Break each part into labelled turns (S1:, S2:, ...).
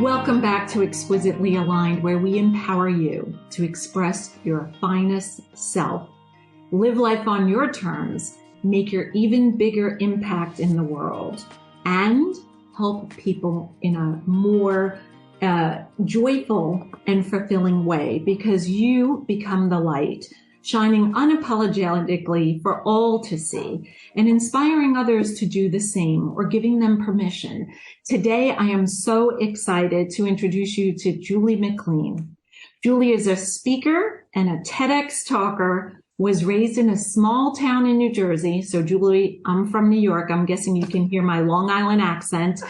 S1: Welcome back to Exquisitely Aligned, where we empower you to express your finest self, live life on your terms, make your even bigger impact in the world, and help people in a more joyful and fulfilling way, because you become the light, shining unapologetically for all to see and inspiring others to do the same or giving them permission. Today, I am so excited to introduce you to Julie McLean. Julie is a speaker and a TEDx talker, was raised in a small town in New Jersey. So Julie, I'm from New York. I'm guessing you can hear my Long Island accent.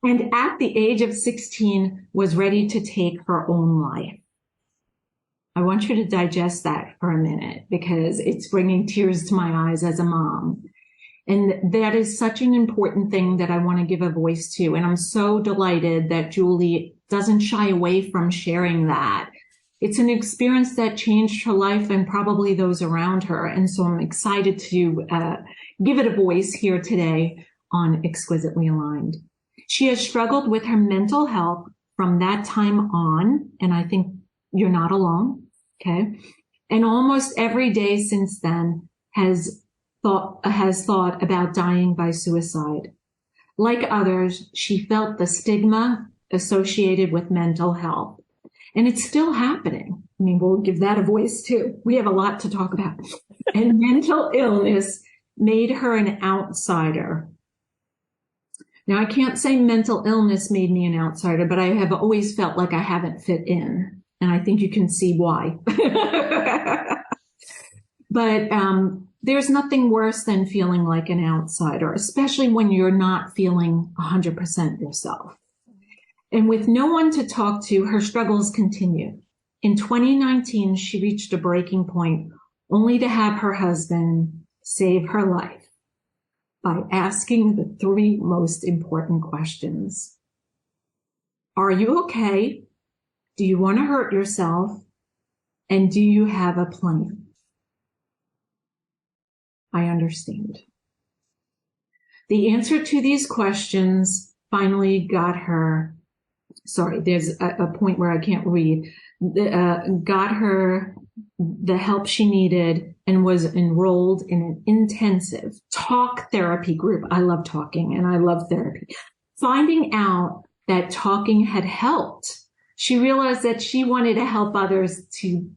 S1: And at the age of 16, was ready to take her own life. I want you to digest that for a minute because it's bringing tears to my eyes as a mom. And that is such an important thing that I want to give a voice to. And I'm so delighted that Julie doesn't shy away from sharing that. It's an experience that changed her life and probably those around her. And so I'm excited to give it a voice here today on Exquisitely Aligned. She has struggled with her mental health from that time on, and I think you're not alone, okay? And almost every day since then has thought about dying by suicide. Like others, she felt the stigma associated with mental health. And it's still happening. I mean, we'll give that a voice too. We have a lot to talk about. And mental illness made her an outsider. Now, I can't say mental illness made me an outsider, but I have always felt like I haven't fit in. And I think you can see why. But there's nothing worse than feeling like an outsider, especially when you're not feeling 100% yourself. And with no one to talk to, her struggles continue. In 2019, she reached a breaking point, only to have her husband save her life by asking the three most important questions. Are you okay? Do you want to hurt yourself? And do you have a plan? I understand. The answer to these questions finally got her, there's a point where I can't read, got her the help she needed and was enrolled in an intensive talk therapy group. I love talking and I love therapy. Finding out that talking had helped, she realized that she wanted to help others to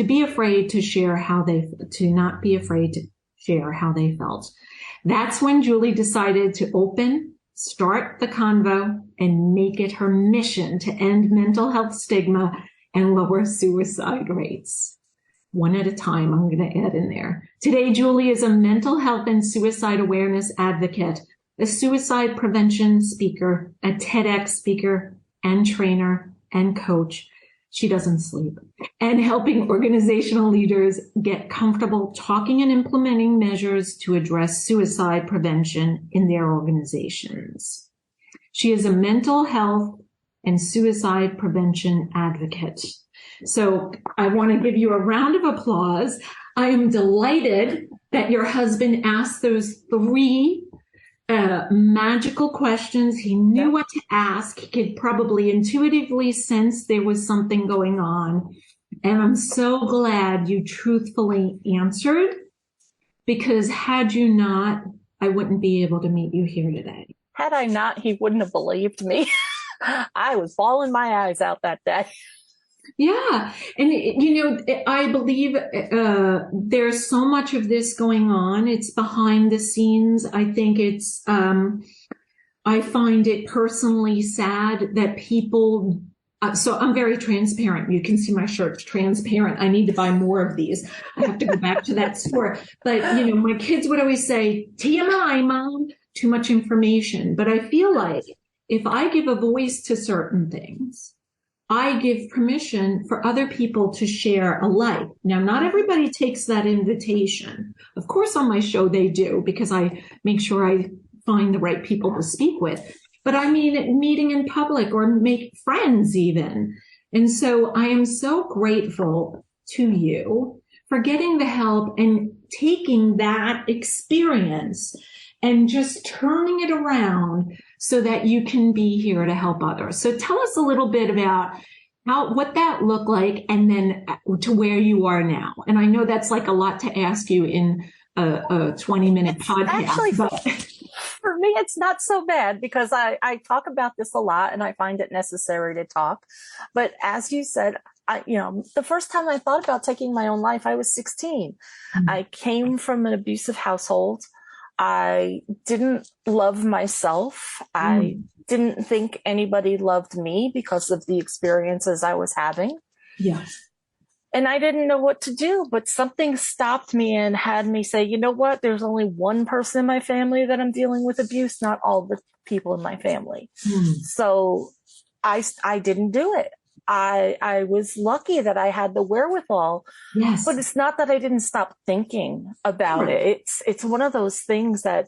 S1: be afraid to share to not be afraid to share how they felt. That's when Julie decided to start the convo and make it her mission to end mental health stigma and lower suicide rates. One at a time, I'm going to add in there. Today, Julie is a mental health and suicide awareness advocate, a suicide prevention speaker, a TEDx speaker and trainer and coach. She doesn't sleep. And helping organizational leaders get comfortable talking and implementing measures to address suicide prevention in their organizations. She is a mental health and suicide prevention advocate. So I want to give you a round of applause. I am delighted that your husband asked those three magical questions. He knew what to ask. He could probably intuitively sense there was something going on. And I'm so glad you truthfully answered, because had you not, I wouldn't be able to meet you here today.
S2: Had I not, he wouldn't have believed me. I was bawling my eyes out that day.
S1: Yeah. And, I believe there's so much of this going on. It's behind the scenes. I think I find it personally sad that people, so I'm very transparent. You can see my shirt, transparent. I need to buy more of these. I have to go back to that store. But, my kids would always say, TMI, Mom, too much information. But I feel like if I give a voice to certain things, I give permission for other people to share a life. Now, not everybody takes that invitation. Of course, on my show, they do, because I make sure I find the right people to speak with. But I mean, meeting in public or make friends even. And so I am so grateful to you for getting the help and taking that experience and just turning it around so that you can be here to help others. So tell us a little bit about what that looked like, and then to where you are now. And I know that's like a lot to ask you in a 20-minute podcast.
S2: Actually, for me, it's not so bad because I talk about this a lot and I find it necessary to talk. But as you said, the first time I thought about taking my own life, I was 16. Mm-hmm. I came from an abusive household. I didn't love myself. I didn't think anybody loved me because of the experiences I was having.
S1: Yes.
S2: And I didn't know what to do, but something stopped me and had me say, you know what? There's only one person in my family that I'm dealing with abuse, not all the people in my family. So I didn't do it. I was lucky that I had the wherewithal,
S1: yes.
S2: But it's not that I didn't stop thinking about it. It's one of those things that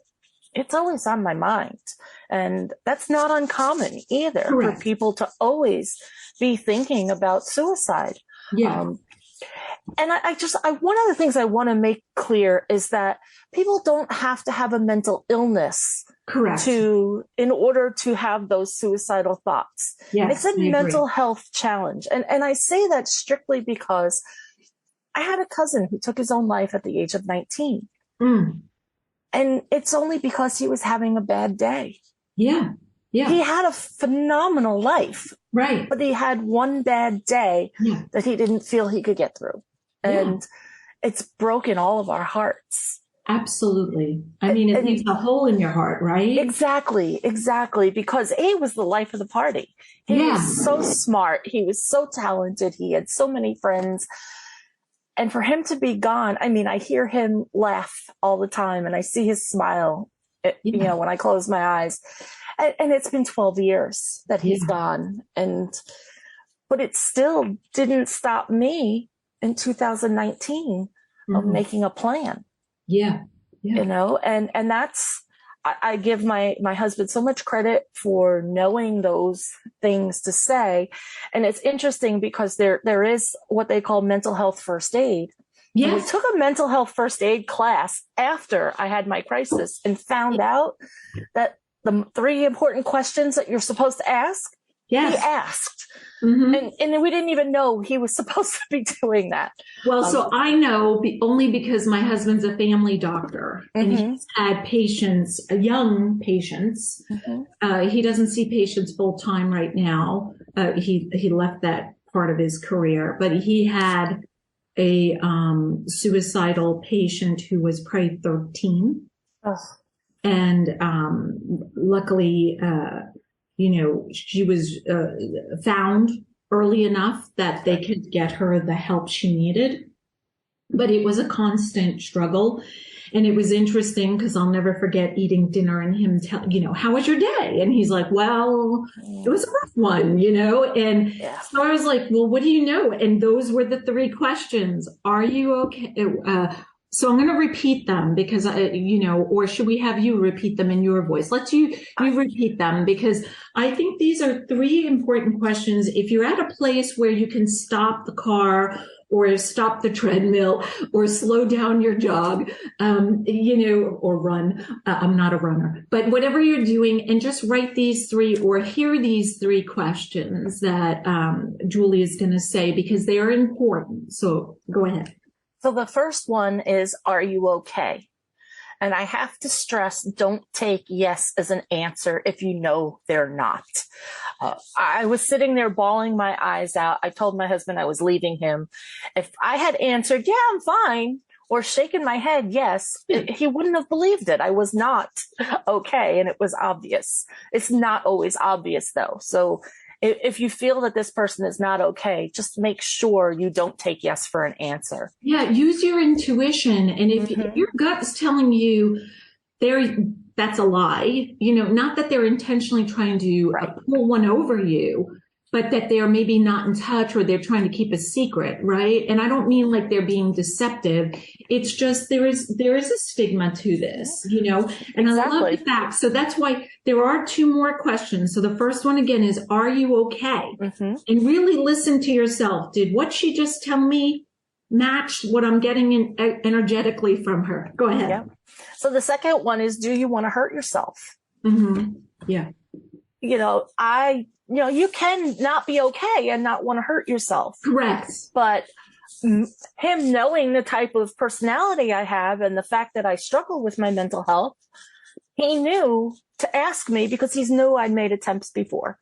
S2: it's always on my mind. And that's not uncommon either. Correct. For people to always be thinking about suicide.
S1: Yeah.
S2: And one of the things I want to make clear is that people don't have to have a mental illness.
S1: Correct.
S2: In order to have those suicidal thoughts.
S1: Yes,
S2: it's a mental health challenge. And I say that strictly because I had a cousin who took his own life at the age of 19. And it's only because he was having a bad day.
S1: Yeah. Yeah.
S2: He had a phenomenal life.
S1: Right.
S2: But he had one bad day that he didn't feel he could get through. And it's broken all of our hearts.
S1: Absolutely. I mean, it leaves a hole in your heart, right?
S2: Exactly. Because he was the life of the party. He was so smart. He was so talented. He had so many friends. And for him to be gone, I mean, I hear him laugh all the time and I see his smile, when I close my eyes. And it's been 12 years that he's gone. But it still didn't stop me in 2019 of making a plan.
S1: Yeah.
S2: And that's, I give my husband so much credit for knowing those things to say. And it's interesting because there is what they call mental health first aid. Yes. And we took a mental health first aid class after I had my crisis and found out that the 3 important questions that you're supposed to ask, he asked. And we didn't even know he was supposed to be doing that.
S1: Well, so I know only because my husband's a family doctor and he's had patients, young patients. He doesn't see patients full time right now. He left that part of his career, but he had a suicidal patient who was probably 13. And luckily, she was found early enough that they could get her the help she needed. But it was a constant struggle. And it was interesting because I'll never forget eating dinner and him how was your day? And he's like, well, it was a rough one, And so I was like, well, what do you know? And those were the 3 questions. Are you okay? So I'm going to repeat them because, or should we have you repeat them in your voice? Let's you repeat them because I think these are 3 important questions. If you're at a place where you can stop the car or stop the treadmill or slow down your jog, or run. I'm not a runner, but whatever you're doing and just write these 3 or hear these 3 questions that Julie is going to say because they are important. So go ahead.
S2: So the first one is, are you okay? And I have to stress, don't take yes as an answer if you know they're not. I was sitting there bawling my eyes out. I told my husband I was leaving him. If I had answered, yeah, I'm fine, or shaken my head, yes, he wouldn't have believed it. I was not okay, and it was obvious. It's not always obvious, though. So if you feel that this person is not okay, just make sure you don't take yes for an answer.
S1: Yeah, use your intuition. And if your gut is telling you that's a lie, not that they're intentionally trying to pull one over you, but that they're maybe not in touch or they're trying to keep a secret, right? And I don't mean like they're being deceptive. It's just there is a stigma to this, and I love the fact. So that's why there are 2 more questions. So the first one again is, are you okay? And really listen to yourself. Did what she just tell me match what I'm getting energetically from her. Go ahead.
S2: Yeah. So the second one is, do you want to hurt yourself?
S1: Mm-hmm. Yeah.
S2: You can not be okay and not want to hurt yourself.
S1: Correct.
S2: But him knowing the type of personality I have and the fact that I struggle with my mental health, he knew to ask me because he knew I'd made attempts before.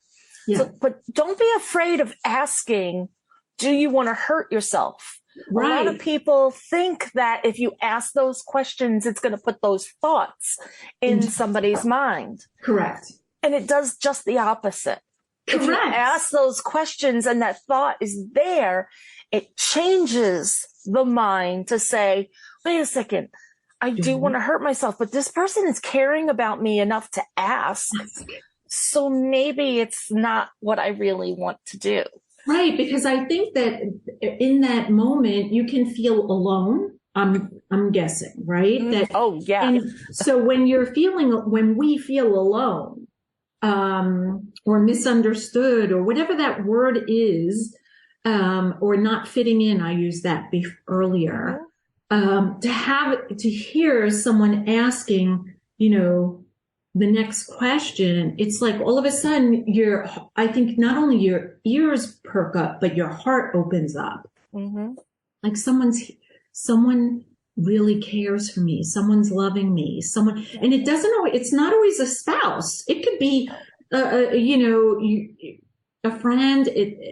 S2: Yeah. So, but don't be afraid of asking, do you want to hurt yourself? Right. A lot of people think that if you ask those questions, it's going to put those thoughts in somebody's mind.
S1: Correct.
S2: And it does just the opposite.
S1: Correct.
S2: If you ask those questions and that thought is there, it changes the mind to say, wait a second, I do want to hurt myself, but this person is caring about me enough to ask. So maybe it's not what I really want to do.
S1: Right, because I think that in that moment you can feel alone. I'm guessing, right?
S2: And
S1: so when we feel alone, or misunderstood, or whatever that word is, or not fitting in, I used that earlier. To hear someone asking, the next question, it's like all of a sudden I think not only your ears perk up, but your heart opens up.
S2: Mm-hmm.
S1: Like someone really cares for me. Someone's loving me. And it's not always a spouse. It could be, a friend,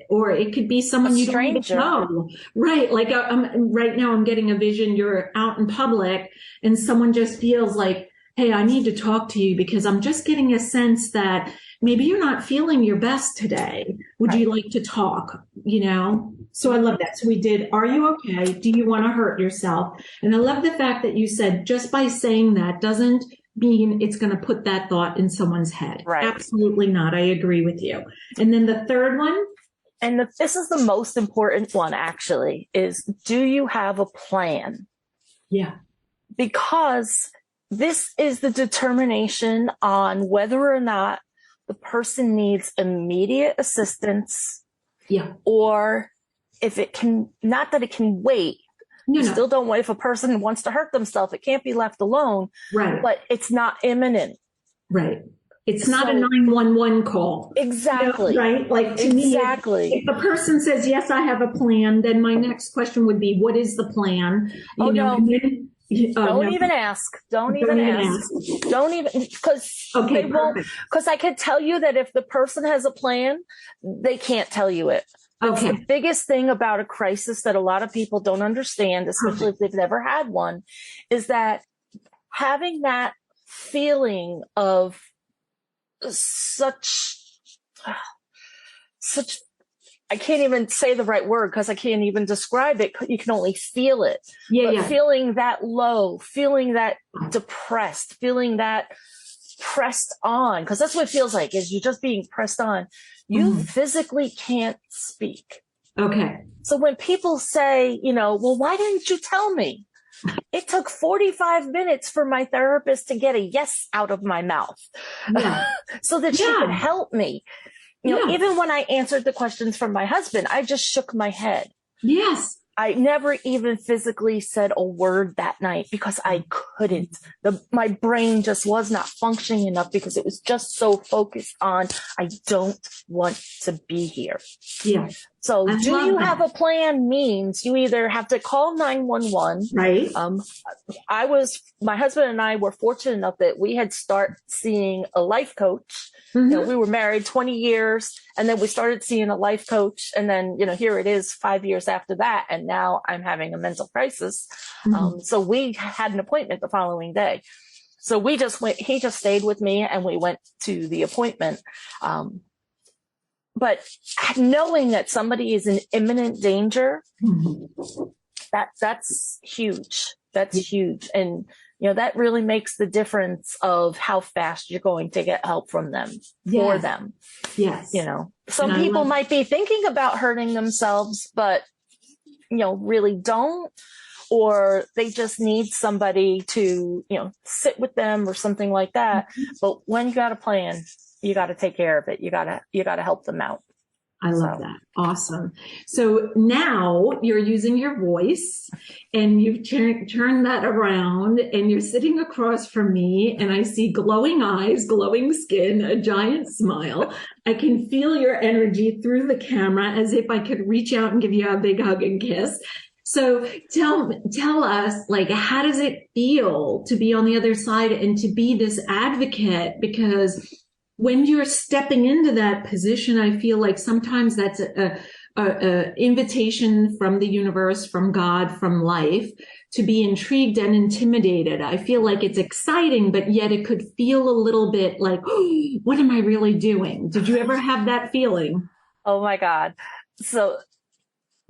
S1: or it could be someone you don't even know. Right. Like right now I'm getting a vision. You're out in public and someone just feels like, hey, I need to talk to you because I'm just getting a sense that maybe you're not feeling your best today. Would you like to talk? So I love that. So we did, are you okay? Do you want to hurt yourself? And I love the fact that you said just by saying that doesn't mean it's going to put that thought in someone's head.
S2: Right.
S1: Absolutely not. I agree with you. And then the third one.
S2: And this is the most important one, actually, is do you have a plan?
S1: Yeah.
S2: Because this is the determination on whether or not the person needs immediate assistance.
S1: Yeah.
S2: Or if it can, not that it can wait. You still don't want, if a person wants to hurt themselves, it can't be left alone.
S1: Right.
S2: But it's not imminent.
S1: Right. It's not a 911 call.
S2: Exactly.
S1: Right? Like to me, if a person says, yes, I have a plan, then my next question would be, what is the plan?
S2: Don't even ask. Don't even ask. Don't even, because they won't, because I can tell you that if the person has a plan, they can't tell you it. That's the biggest thing about a crisis that a lot of people don't understand, especially if they've never had one, is that having that feeling of such, I can't even say the right word because I can't even describe it. You can only feel it. But feeling that low, feeling that depressed, feeling that pressed on, because that's what it feels like, is you're just being pressed on. You physically can't speak.
S1: Okay.
S2: So when people say, well, why didn't you tell me? It took 45 minutes for my therapist to get a yes out of my mouth so that she could help me. Even when I answered the questions from my husband, I just shook my head.
S1: Yes.
S2: I never even physically said a word that night because I couldn't. My brain just was not functioning enough because it was just so focused on, I don't want to be here.
S1: Yeah.
S2: So do you have a plan means you either have to call 911.
S1: Right.
S2: My husband and I were fortunate enough that we had started seeing a life coach. We were married 20 years and then we started seeing a life coach. And then, here it is 5 years after that. And now I'm having a mental crisis. So we had an appointment the following day. So he just stayed with me and we went to the appointment. But knowing that somebody is in imminent danger, that's huge. That's huge. And, that really makes the difference of how fast you're going to get help from them, for them.
S1: Yes.
S2: Some people might be thinking about hurting themselves, but, really don't, or they just need somebody to, sit with them or something like that. But when you got a plan, you got to take care of it. You got to help them out.
S1: I love that. Awesome. So now you're using your voice and you've turned that around and you're sitting across from me and I see glowing eyes, glowing skin, a giant smile. I can feel your energy through the camera as if I could reach out and give you a big hug and kiss. So tell us, like, how does it feel to be on the other side and to be this advocate? Because when you're stepping into that position, I feel like sometimes that's a invitation from the universe, from God, from life, to be intrigued and intimidated. I feel like it's exciting, but yet it could feel a little bit like, oh, what am I really doing? Did you ever have that feeling?
S2: Oh my God. So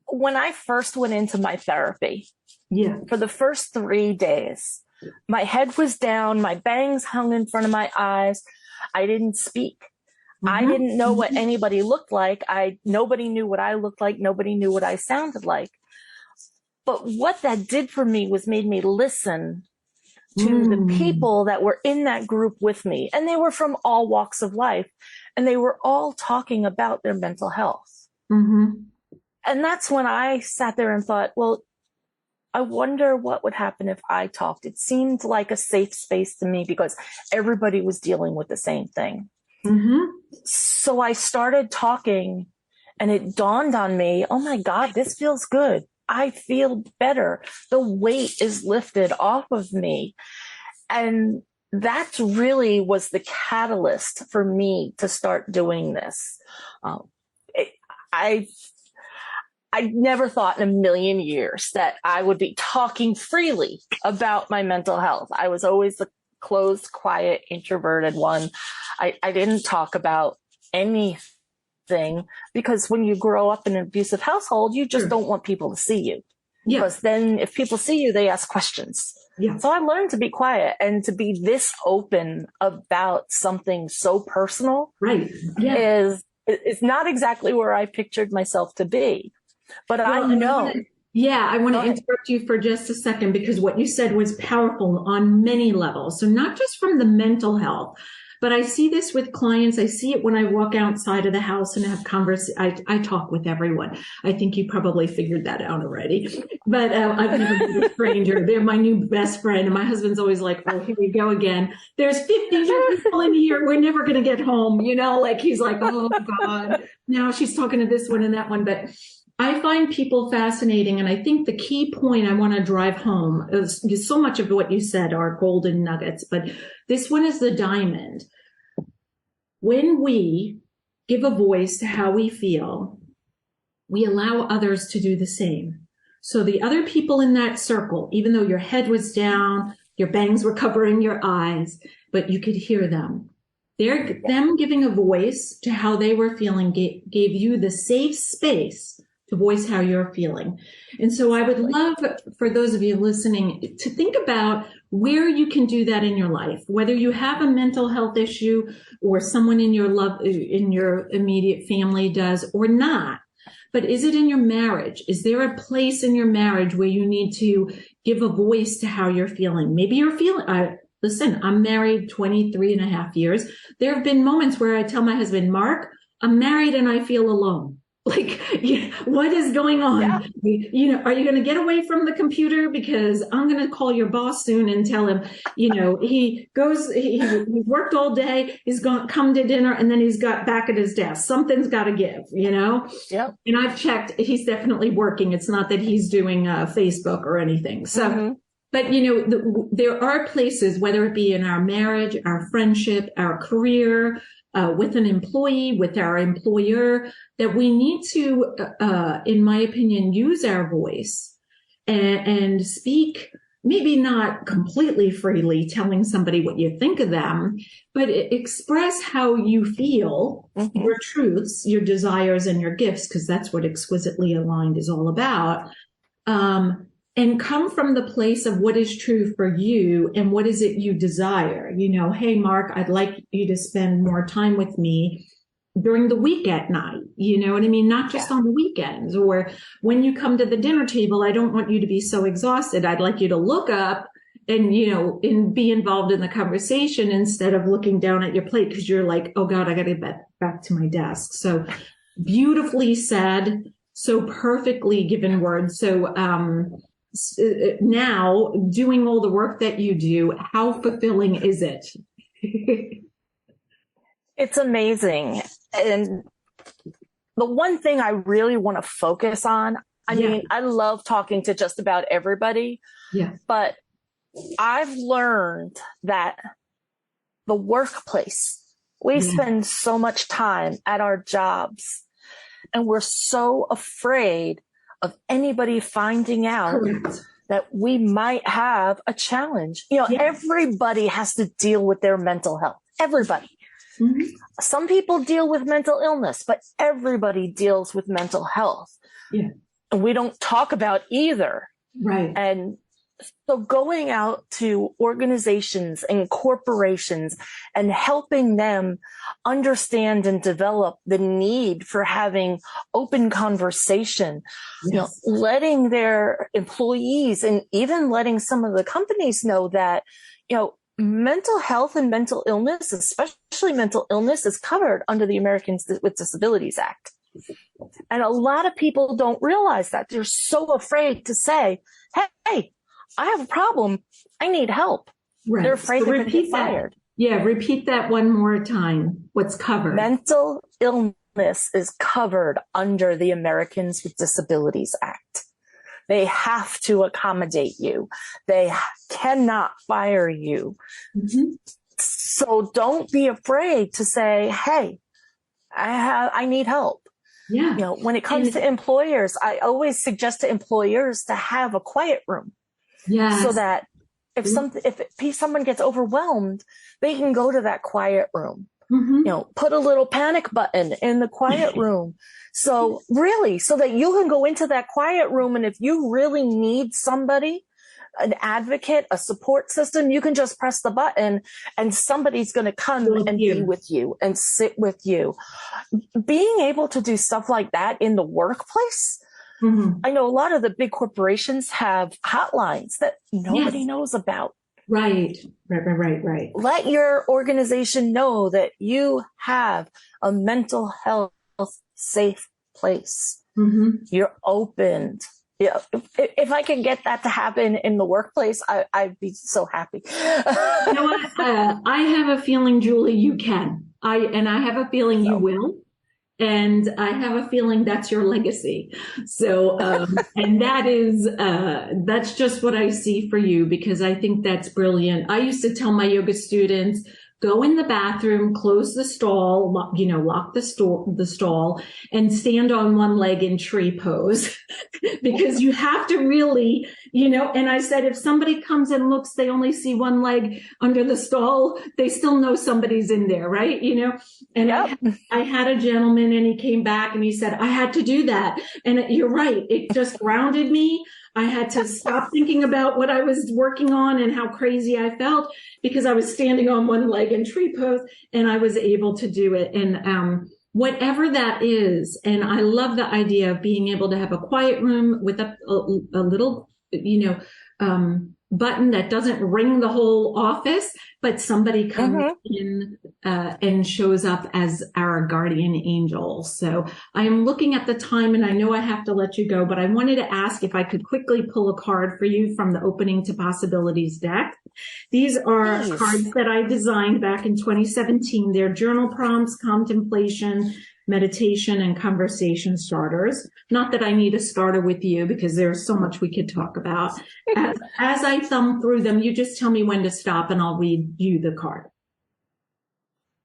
S2: when I first went into my therapy, for the first 3 days, my head was down, my bangs hung in front of my eyes. I didn't speak. I didn't know what anybody looked like. Nobody knew what I looked like. Nobody knew what I sounded like. But what that did for me was made me listen to the people that were in that group with me. And they were from all walks of life. And they were all talking about their mental health. And that's when I sat there and thought, well, I wonder what would happen if I talked. It seemed like a safe space to me because everybody was dealing with the same thing. So I started talking and it dawned on me, oh my God, this feels good. I feel better. The weight is lifted off of me. And that really was the catalyst for me to start doing this. I never thought in a million years that I would be talking freely about my mental health. I was always the closed, quiet, introverted one. I didn't talk about anything because when you grow up in an abusive household, you just don't want people to see you. Because then if people see you, they ask questions. So I learned to be quiet and to be this open about something so personal is not exactly where I pictured myself to be. But I know.
S1: I want to interrupt you for just a second because what you said was powerful on many levels. So not just from the mental health, but I see this with clients. I see it when I walk outside of the house and have conversations. I talk with everyone. I think you probably figured that out already. But I've never been a stranger. They're my new best friend. And my husband's always like, oh, here we go again. There's 50 people in here. We're never going to get home. You know, like he's like, oh, God. Now she's talking to this one and that one. But I find people fascinating, and I think the key point I want to drive home is so much of what you said are golden nuggets, but this one is the diamond. When we give a voice to how we feel, we allow others to do the same. So the other people in that circle, even though your head was down, your bangs were covering your eyes, but you could hear them. Them giving a voice to how they were feeling gave you the safe space to voice how you're feeling. And so I would love for those of you listening to think about where you can do that in your life, whether you have a mental health issue or someone in your immediate family does or not. But is it in your marriage? Is there a place in your marriage where you need to give a voice to how you're feeling? Maybe you're feeling, listen, I'm married 23 and a half years. There have been moments where I tell my husband, Mark, I'm married and I feel alone. Like, what is going on? Are you going to get away from the computer? Because I'm going to call your boss soon and tell him, he worked all day. He's come to dinner and then he's got back at his desk. Something's got to give, And I've checked. He's definitely working. It's not that he's doing Facebook or anything. So, but there are places, whether it be in our marriage, our friendship, our career, with an employee, with our employer, that we need to, in my opinion, use our voice and speak, maybe not completely freely telling somebody what you think of them, but express how you feel, your truths, your desires, and your gifts, because that's what Exquisitely Aligned is all about. And come from the place of what is true for you and what is it you desire. Hey, Mark, I'd like you to spend more time with me during the week at night. You know what I mean? Not just on the weekends, or when you come to the dinner table, I don't want you to be so exhausted. I'd like you to look up and, and be involved in the conversation instead of looking down at your plate because you're like, oh God, I got to get back to my desk. So Beautifully said. So perfectly given words. So now doing all the work that you do, how fulfilling is it?
S2: It's amazing. And the one thing I really want to focus on, I mean, I love talking to just about everybody, but I've learned that the workplace, we spend so much time at our jobs, and we're so afraid of anybody finding out that we might have a challenge. You know, everybody has to deal with their mental health. Everybody. Mm-hmm. Some people deal with mental illness, but everybody deals with mental health. Yeah. And we don't talk about either.
S1: Right.
S2: And so going out to organizations and corporations and helping them understand and develop the need for having open conversation, you know, letting their employees and even letting some of the companies know that, you know, mental health and mental illness, especially mental illness, is covered under the Americans with Disabilities Act. And a lot of people don't realize that. They're so afraid to say, hey, I have a problem. I need help. Right. They're afraid they're going to get fired.
S1: Yeah, repeat that one more time. What's covered?
S2: Mental illness is covered under the Americans with Disabilities Act. They have to accommodate you. They cannot fire you. Mm-hmm. So don't be afraid to say, hey, I need help. Yeah. You know, when it comes to employers, I always suggest to employers to have a quiet room. Yeah. So that if someone gets overwhelmed, they can go to that quiet room. Mm-hmm. You know, put a little panic button in the quiet room. So really, so that you can go into that quiet room. And if you really need somebody, an advocate, a support system, you can just press the button and somebody's going to come and be with you and sit with you. Being able to do stuff like that in the workplace. Mm-hmm. I know a lot of the big corporations have hotlines that nobody knows about.
S1: Right.
S2: Let your organization know that you have a mental health safe place. Mm-hmm. You're opened. Yeah. If I can get that to happen in the workplace, I'd be so happy.
S1: You know what? I have a feeling, Julie, you can. I have a feeling you will. And I have a feeling that's your legacy. So, and that's just what I see for you, because I think that's brilliant. I used to tell my yoga students, go in the bathroom, close the stall, lock the stall and stand on one leg in tree pose because you have to really, and I said, if somebody comes and looks, they only see one leg under the stall, they still know somebody's in there, right? And I had a gentleman and he came back and he said, I had to do that. And you're right. It just grounded me. I had to stop thinking about what I was working on and how crazy I felt because I was standing on one leg in tree pose and I was able to do it. And whatever that is, and I love the idea of being able to have a quiet room with a little, button that doesn't ring the whole office, but somebody comes in and shows up as our guardian angel. So I am looking at the time and I know I have to let you go, but I wanted to ask if I could quickly pull a card for you from the Opening to Possibilities deck. These are cards that I designed back in 2017. They're journal prompts, contemplation, meditation, and conversation starters. Not that I need a starter with you because there's so much we could talk about. As I thumb through them, you just tell me when to stop and I'll read you the card.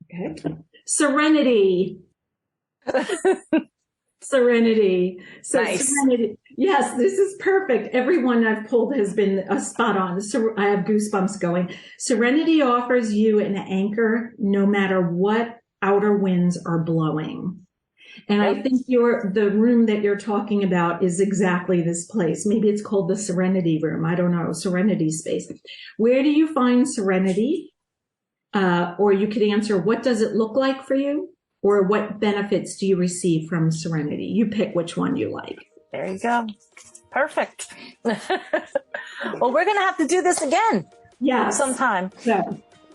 S1: Okay. Serenity. Serenity. So nice. Serenity. Yes, this is perfect. Everyone I've pulled has been spot on. So I have goosebumps going. Serenity offers you an anchor no matter what outer winds are blowing. And I think the room that you're talking about is exactly this place. Maybe it's called the Serenity Room. I don't know, Serenity Space. Where do you find serenity? Or you could answer, what does it look like for you? Or what benefits do you receive from serenity? You pick which one you like.
S2: There you go. Perfect. Well, we're going to have to do this again.
S1: Yeah.
S2: Sometime.
S1: Yeah.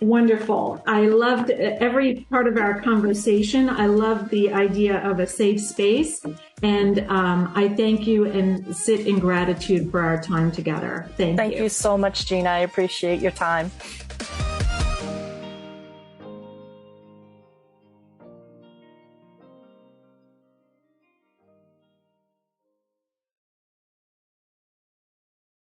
S1: Wonderful. I loved every part of our conversation. I love the idea of a safe space. And I thank you and sit in gratitude for our time together. Thank you.
S2: Thank you so much, Gina. I appreciate your time.